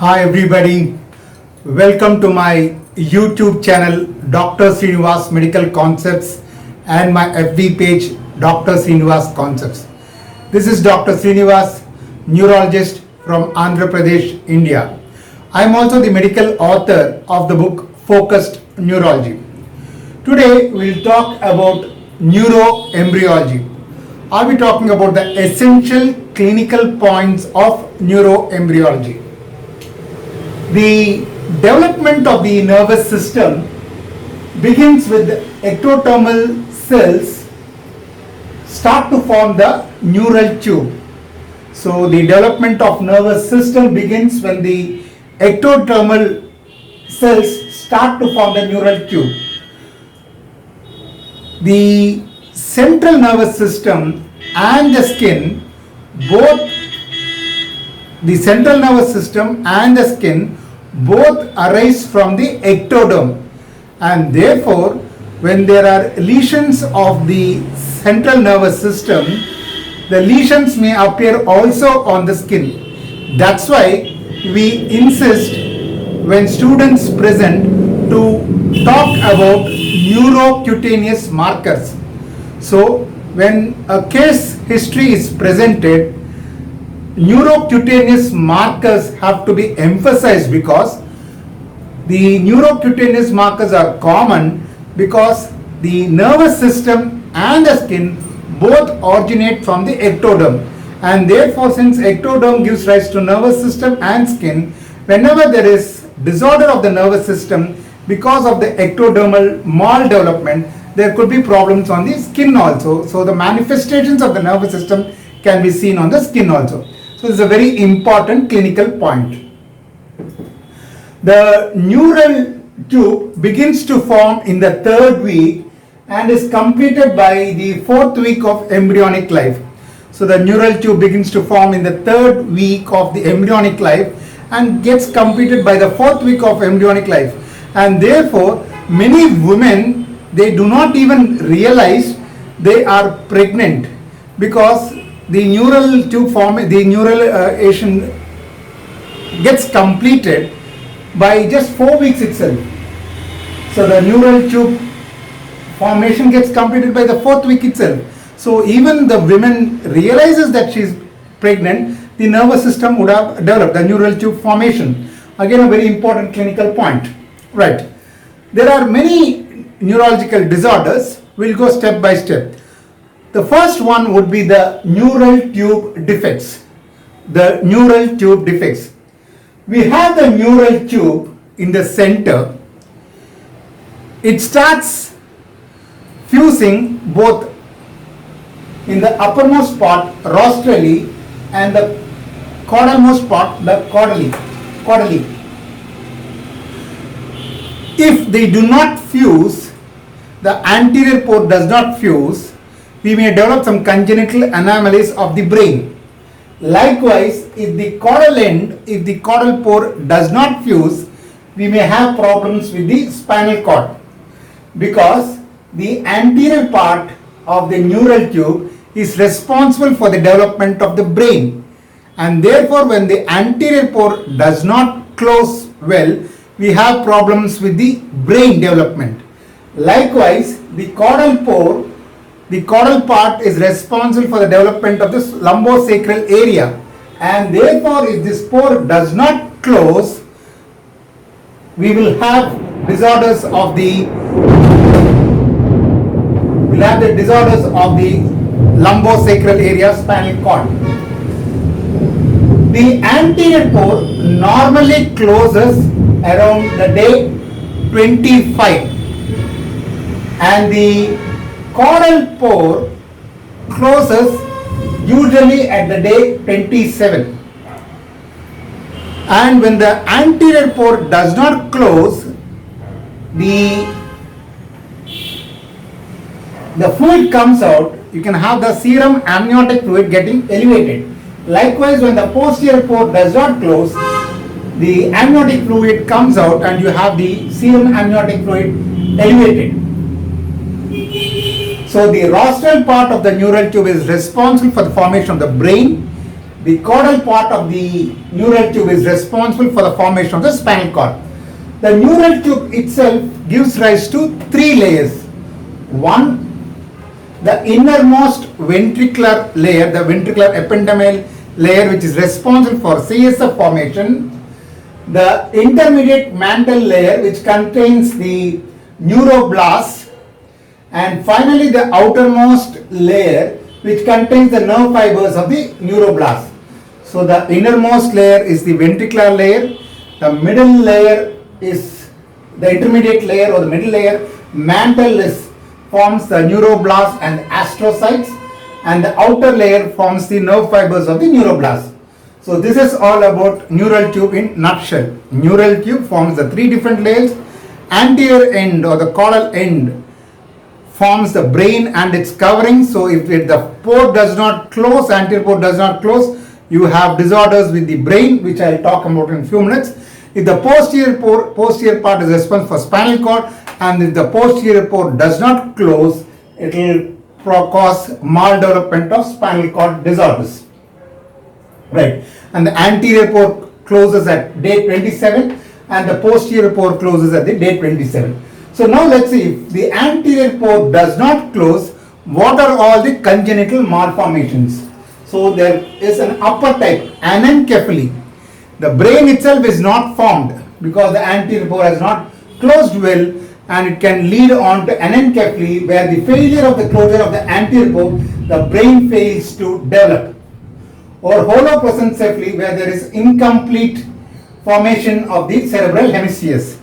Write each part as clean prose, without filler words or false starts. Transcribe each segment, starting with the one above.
Hi everybody, welcome to my YouTube channel Dr. Srinivas Medical Concepts and my FB page Dr. Srinivas Concepts. This is Dr. Srinivas, neurologist from Andhra Pradesh, India. I am also the medical author of the book Focused Neurology. Today we will talk about neuroembryology. Are we talking about the essential clinical points of neuroembryology? The development of the nervous system begins with ectodermal cells start to form the neural tube. So the development of nervous system begins when the ectodermal cells start to form the neural tube. The central nervous system and the skin, both the central nervous system and the skin both arise from the ectoderm, and therefore when there are lesions of the central nervous system, the lesions may appear also on the skin. That's why we insist when students present to talk about neurocutaneous markers. So when a case history is presented, neurocutaneous markers have to be emphasized because the neurocutaneous markers are common because the nervous system and the skin both originate from the ectoderm, and therefore since ectoderm gives rise to nervous system and skin, whenever there is disorder of the nervous system because of the ectodermal maldevelopment, there could be problems on the skin also. So the manifestations of the nervous system can be seen on the skin also. So this is a very important clinical point. The neural tube begins to form in the third week and is completed by the fourth week of embryonic life. So the neural tube begins to form in the third week of the embryonic life and gets completed by the fourth week of embryonic life. And therefore, many women, they do not even realize they are pregnant because the neural tube the neuralization gets completed by just 4 weeks itself. So the neural tube formation gets completed by the fourth week itself. So even the woman realizes that she is pregnant, the nervous system would have developed the neural tube formation. Again, a very important clinical point. Right. There are many neurological disorders. We'll go step by step. The first one would be the neural tube defects. The neural tube defects. We have the neural tube in the center. It starts fusing both in the uppermost part rostrally and the caudalmost part the caudally. If they do not fuse, the anterior port does not fuse, we may develop some congenital anomalies of the brain. Likewise, if the caudal pore does not fuse, we may have problems with the spinal cord because the anterior part of the neural tube is responsible for the development of the brain, and therefore when the anterior pore does not close well, we have problems with the brain development. Likewise, the caudal part is responsible for the development of this lumbosacral area, and therefore if this pore does not close, we will have disorders of the lumbosacral area, spinal cord. The anterior pore normally closes around the day 25 and the caudal pore closes usually at the day 27, and when the anterior pore does not close, the fluid comes out. You can have the serum amniotic fluid getting elevated. Likewise, when the posterior pore does not close, the amniotic fluid comes out and you have the serum amniotic fluid elevated. So the rostral part of the neural tube is responsible for the formation of the brain. the caudal part of the neural tube is responsible for the formation of the spinal cord. The neural tube itself gives rise to three layers. One, the innermost ventricular layer, the ventricular ependymale layer, which is responsible for CSF formation. The intermediate mantle layer, which contains the neuroblasts, and finally the outermost layer, which contains the nerve fibers of the neuroblast. So the innermost layer is the ventricular layer, the middle layer is the intermediate layer or the middle layer, mantle forms the neuroblast and astrocytes, and the outer layer forms the nerve fibers of the neuroblast. So this is all about neural tube in nutshell. Neural tube forms the three different layers. Anterior end or the caudal end forms the brain and its covering. So if the port does not close, anterior port does not close, you have disorders with the brain, which I'll talk about in a few minutes. If the posterior part is responsible for spinal cord, and if the posterior port does not close, it will cause maldevelopment of spinal cord disorders. Right, and the anterior port closes at day 27 and the posterior port closes at the day 27. So now let's see, if the anterior port does not close, what are all the congenital malformations? So there is an upper type, anencephaly. The brain itself is not formed because the anterior port has not closed well, and it can lead on to anencephaly, where the failure of the closure of the anterior port, the brain fails to develop. Or holoprosencephaly, where there is incomplete formation of the cerebral hemispheres.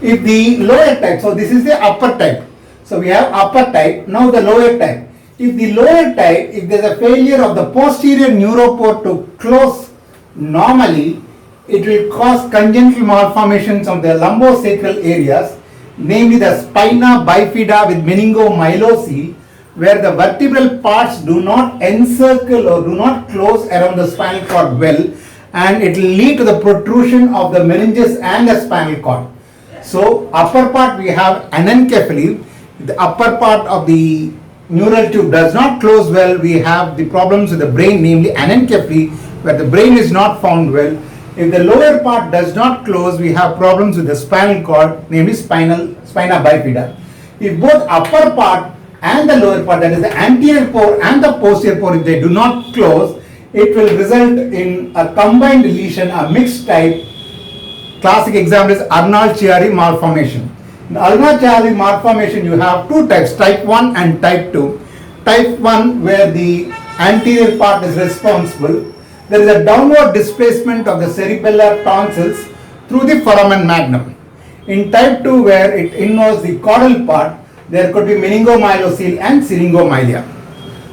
If the lower type, so this is the upper type. So we have upper type, now the lower type. If the lower type, if there is a failure of the posterior neuroport to close normally, it will cause congenital malformations of the lumbosacral areas, namely the spina bifida with meningomyelocele, where the vertebral parts do not encircle or do not close around the spinal cord well, and it will lead to the protrusion of the meninges and the spinal cord. So upper part we have anencephaly. The upper part of the neural tube does not close well, we have the problems with the brain, namely anencephaly, where the brain is not formed well. If the lower part does not close, we have problems with the spinal cord, namely spina bifida. If both upper part and the lower part, that is the anterior port and the posterior port, if they do not close, it will result in a combined lesion, a mixed type. Classic example is Arnold-Chiari malformation. In Arnold-Chiari malformation, you have two types, type 1 and type 2. Type 1, where the anterior part is responsible, there is a downward displacement of the cerebellar tonsils through the foramen magnum. In type 2, where it involves the caudal part, there could be meningomyelocele and syringomyelia.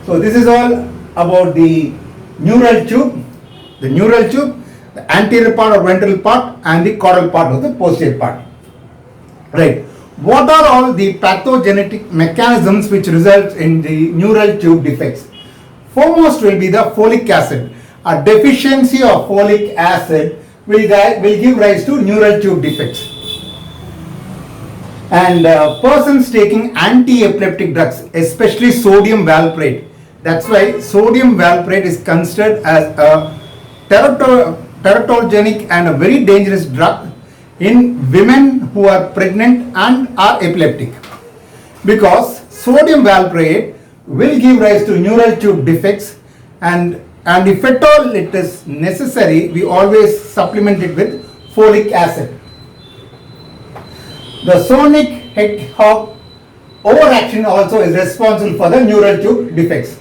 So this is all about the neural tube, the anterior part or ventral part, and the caudal part of the posterior part. Right. What are all the pathogenetic mechanisms which result in the neural tube defects? Foremost will be the folic acid. A deficiency of folic acid will give rise to neural tube defects. And persons taking anti-epileptic drugs, especially sodium valproate. That's why sodium valproate is considered as a teratogenic and a very dangerous drug in women who are pregnant and are epileptic. Because sodium valproate will give rise to neural tube defects, and if at all it is necessary, we always supplement it with folic acid. The sonic hedgehog overaction also is responsible for the neural tube defects.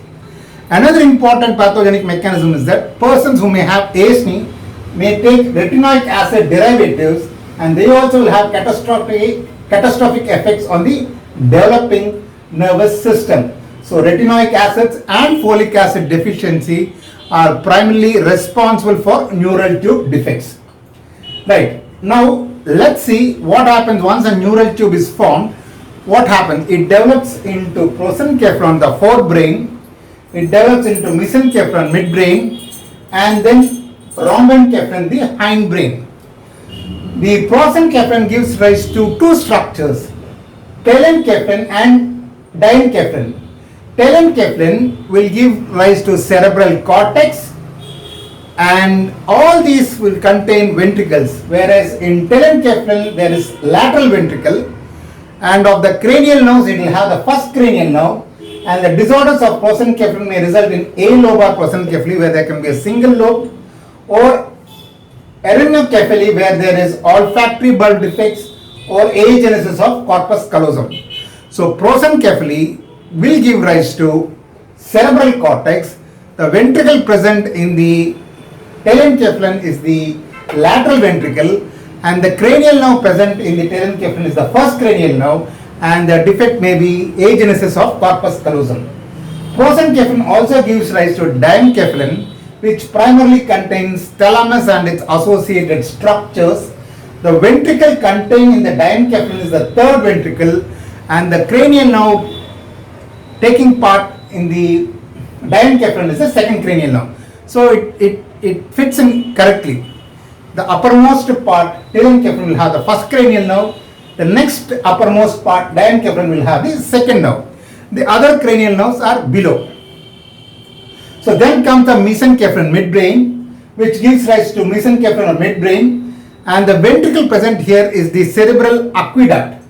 Another important pathogenic mechanism is that persons who may have ASNE may take retinoic acid derivatives, and they also will have catastrophic effects on the developing nervous system. So retinoic acids and folic acid deficiency are primarily responsible for neural tube defects. Right, now let's see what happens once a neural tube is formed. What happens? It develops into prosencephalon, the forebrain, it develops into mesencephalon, midbrain, and then rhombencephalon, the hindbrain. The prosencephalon gives rise to two structures, telencephalon and diencephalon. Telencephalon will give rise to cerebral cortex, and all these will contain ventricles, whereas in telencephalon there is lateral ventricle, and of the cranial nerves it will have the first cranial nerve, and the disorders of prosencephaly may result in alobar prosencephaly, where there can be a single lobe, or erinocephaly, where there is olfactory bulb defects or agenesis of corpus callosum. So prosencephaly will give rise to cerebral cortex. The ventricle present in the telencephalon is the lateral ventricle, and the cranial nerve present in the telencephalon is the first cranial nerve, and the defect may be agenesis of corpus callosum. Prosencephalon also gives rise to diencephalon, which primarily contains thalamus and its associated structures. The ventricle contained in the diencephalon is the third ventricle, and the cranial nerve taking part in the diencephalon is the second cranial nerve. So it fits in correctly. The uppermost part, telencephalon, will have the first cranial nerve. The next uppermost part, diencephalon, will have the second nerve. The other cranial nerves are below. So then comes the mesencephalon, midbrain, which gives rise to mesencephalon or midbrain, and the ventricle present here is the cerebral aqueduct,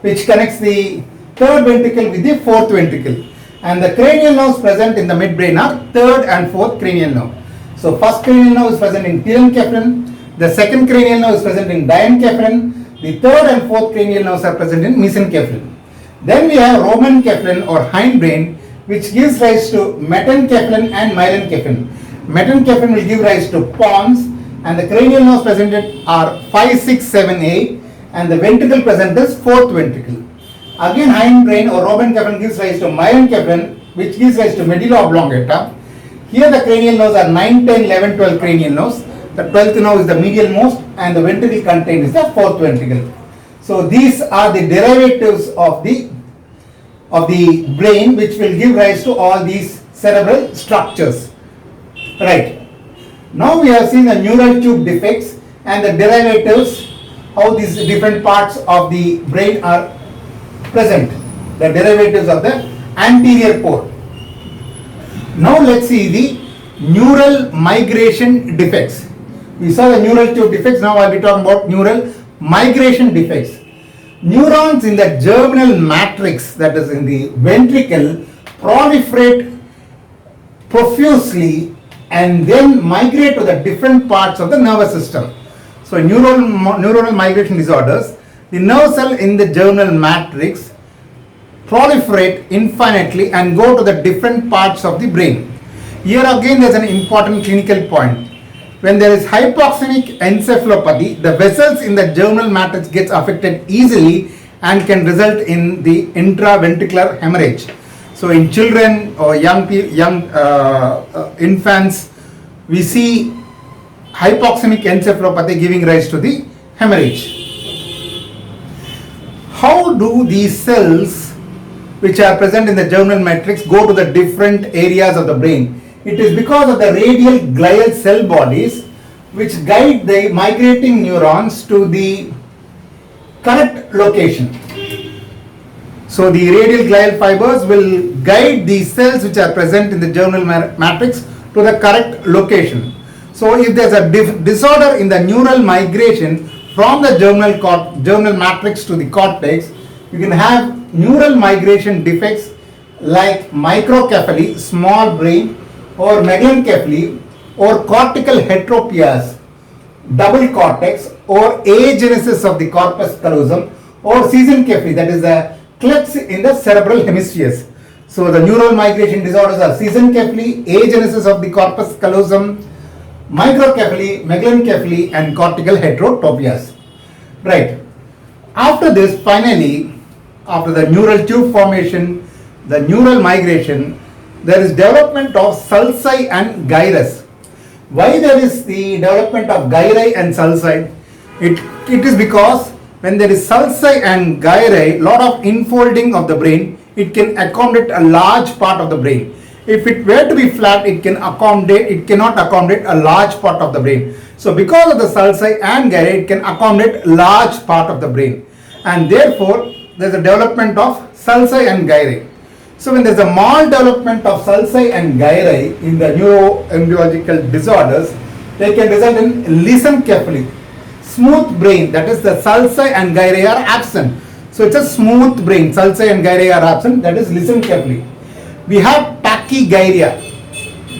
which connects the third ventricle with the fourth ventricle, and the cranial nerves present in the midbrain are third and fourth cranial nerve. So first cranial nerve is present in telencephalon, the second cranial nerve is present in diencephalon, the third and fourth cranial nerves are present in mesencephalon. Then we have romencephalon or hindbrain, which gives rise to metencephalon and mylencephalon. Metencephalon will give rise to pons, and the cranial nerves presented are 5, 6, 7, 8, and the ventricle present is fourth ventricle. Again, hindbrain or romencephalon gives rise to mylencephalon, which gives rise to medulla oblongata. Here the cranial nerves are 9, 10, 11, 12 cranial nerves. The 12th nerve is the medial most, and the ventricle contained is the fourth ventricle. So these are the derivatives of the brain, which will give rise to all these cerebral structures. Right. Now we have seen the neural tube defects and the derivatives, how these different parts of the brain are present, the derivatives of the anterior pore. Now let's see the neural migration defects. We saw the neural tube defects, now I'll be talking about neural migration defects. Neurons in the germinal matrix, that is in the ventricle, proliferate profusely and then migrate to the different parts of the nervous system. So neuronal migration disorders, the nerve cell in the germinal matrix proliferate infinitely and go to the different parts of the brain. Here again there is an important clinical point. When there is hypoxemic encephalopathy, the vessels in the germinal matrix gets affected easily and can result in the intraventricular hemorrhage. So in children or young infants, we see hypoxemic encephalopathy giving rise to the hemorrhage. How do these cells which are present in the germinal matrix go to the different areas of the brain? It is because of the radial glial cell bodies which guide the migrating neurons to the correct location. So the radial glial fibers will guide these cells which are present in the germinal matrix to the correct location. So if there is a disorder in the neural migration from the germinal matrix to the cortex, you can have neural migration defects like microcephaly, small brain, or megalencephaly, or cortical heteropias, double cortex, or agenesis of the corpus callosum, or sesencephaly, that is the clefts in the cerebral hemispheres. So the neural migration disorders are sesencephaly, agenesis of the corpus callosum, microcephaly, megalencephaly, and cortical heterotopias. Right. After this, finally, after the neural tube formation, the neural migration, there is development of sulci and gyrus. Why there is the development of gyri and sulci? It is because when there is sulci and gyri, lot of infolding of the brain, it can accommodate a large part of the brain. If it were to be flat, it cannot accommodate a large part of the brain. So because of the sulci and gyri, it can accommodate a large part of the brain, and therefore there is a development of sulci and gyri. So when there's a maldevelopment of sulci and gyri in the neuroembryological disorders, they can result in lissencephaly, smooth brain, that is the sulci and gyri are absent. So it's a smooth brain, sulci and gyri are absent, that is lissencephaly. We have pachygyria.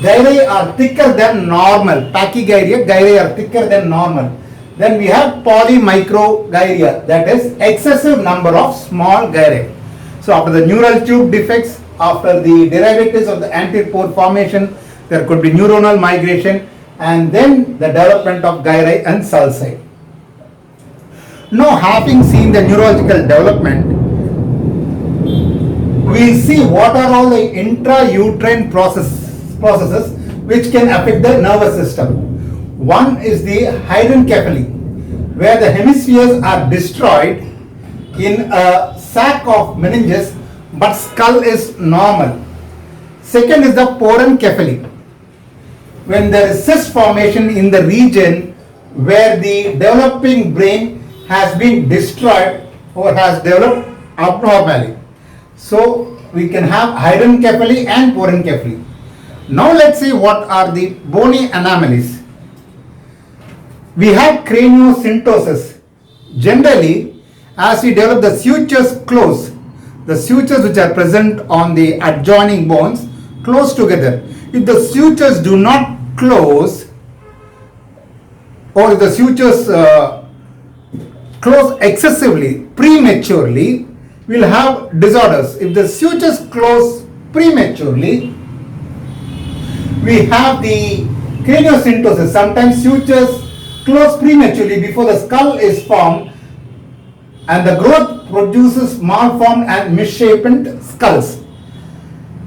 Gyri are thicker than normal. Pachygyria, gyri are thicker than normal. Then we have polymicrogyria, that is excessive number of small gyri. So after the neural tube defects, after the derivatives of the anterior pore formation, there could be neuronal migration and then the development of gyri and sulci. Now, having seen the neurological development, we will see what are all the intrauterine processes which can affect the nervous system. One is the hydranencephaly, where the hemispheres are destroyed in a sac of meninges, but skull is normal. Second is the porencephaly, when there is cyst formation in the region where the developing brain has been destroyed or has developed abnormally. So we can have hydranencephaly and porencephaly. Now let's see what are the bony anomalies. We have craniosynostosis. Generally, as we develop the sutures close, the sutures which are present on the adjoining bones close together. If the sutures do not close, or if the sutures close excessively, prematurely, we will have disorders. If the sutures close prematurely, we have the craniosynostosis. Sometimes sutures close prematurely before the skull is formed, and the growth produces malformed and misshapen skulls.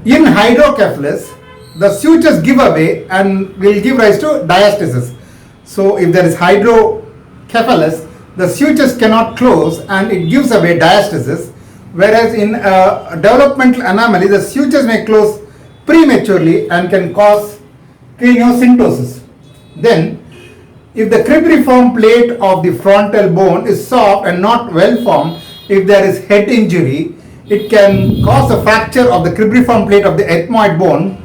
In hydrocephalus, the sutures give away and will give rise to diastasis. So if there is hydrocephalus, the sutures cannot close and it gives away diastasis, whereas in developmental anomaly, the sutures may close prematurely and can cause craniosynostosis. Then, if the cribriform plate of the frontal bone is soft and not well formed, if there is head injury, it can cause a fracture of the cribriform plate of the ethmoid bone,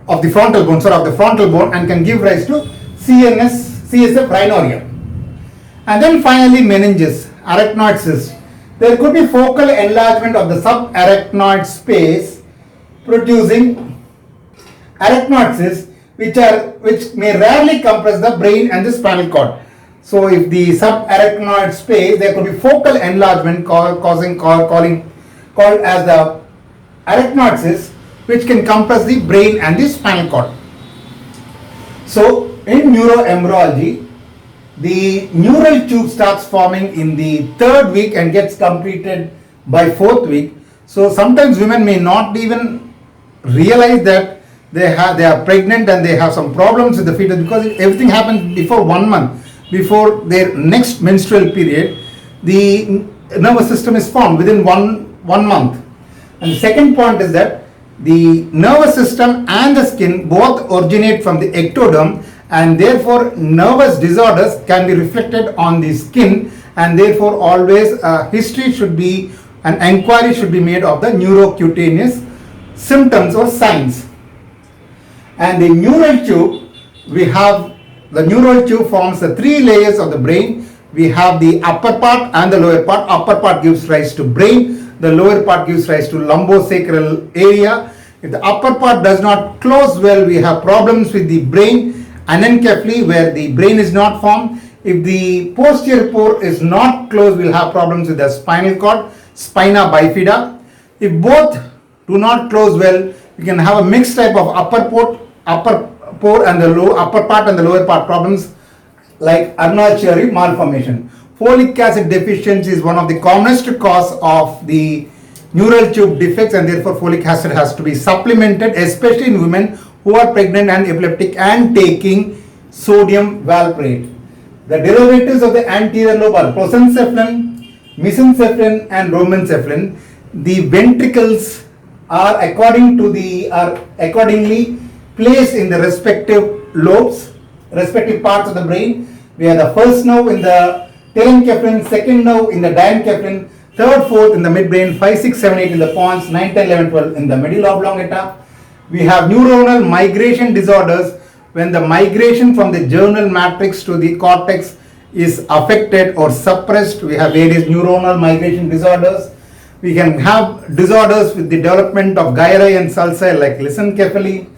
of the frontal bone, and can give rise to CSF rhinorrhea. And then finally, meninges, arachnoid cyst. There could be focal enlargement of the subarachnoid space, producing arachnoid cysts, which may rarely compress the brain and the spinal cord. So if the subarachnoid space, there could be focal enlargement called as the arachnoid cyst, which can compress the brain and the spinal cord. So in neuroembryology, the neural tube starts forming in the 3rd week and gets completed by 4th week. So sometimes women may not even realize that they are pregnant and they have some problems with the fetus, because everything happens before 1 month, before their next menstrual period. The nervous system is formed within one month. And the second point is that the nervous system and the skin both originate from the ectoderm, and therefore nervous disorders can be reflected on the skin, and therefore always a history should be, an inquiry should be made of the neurocutaneous symptoms or signs. And the neural tube, the neural tube forms the 3 layers of the brain. We have the upper part and the lower part. Upper part gives rise to brain, the lower part gives rise to lumbosacral area. If the upper part does not close well, we have problems with the brain, anencephaly, where the brain is not formed. If the posterior pore is not closed, we'll have problems with the spinal cord, spina bifida. If both do not close well, we can have a mixed type of upper pore and the upper part and the lower part problems like Arnold-Chiari malformation. Folic acid deficiency is one of the commonest cause of the neural tube defects, and therefore folic acid has to be supplemented, especially in women who are pregnant and epileptic and taking sodium valproate. The derivatives of the anterior lobe are prosencephalin, mesencephalin and romencephalin. The ventricles are accordingly placed in the respective lobes, respective parts of the brain. We have the first nerve in the telencephalin, second nerve in the diencephalin, third, fourth in the midbrain, 5, 6, 7, 8 in the pons, 9, 10, 11, 12 in the medulla oblongata. We have neuronal migration disorders when the migration from the general matrix to the cortex is affected or suppressed. We have various neuronal migration disorders. We can have disorders with the development of gyri and sulci like lissencephaly.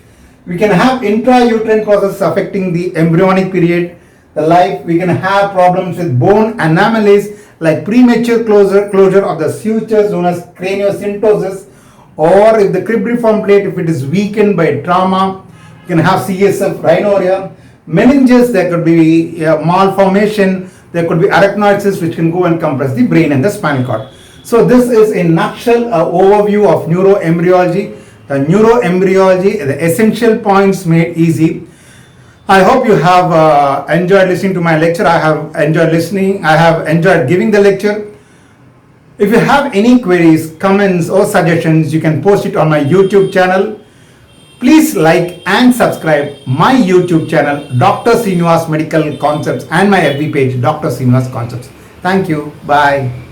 We can have intrauterine processes affecting the embryonic period, the life. We can have problems with bone anomalies like premature closure of the sutures known as craniosynostosis, or if the cribriform plate, if it is weakened by trauma, you can have CSF, rhinorrhea, meninges, there could be malformation, there could be arachnoids which can go and compress the brain and the spinal cord. So this is in nutshell overview of neuroembryology. The neuroembryology, the essential points made easy. I hope you have enjoyed listening to my lecture. I have enjoyed listening. I have enjoyed giving the lecture. If you have any queries, comments or suggestions, you can post it on my YouTube channel. Please like and subscribe my YouTube channel, Dr. Srinivas Medical Concepts, and my FB page, Dr. Srinivas Concepts. Thank you. Bye.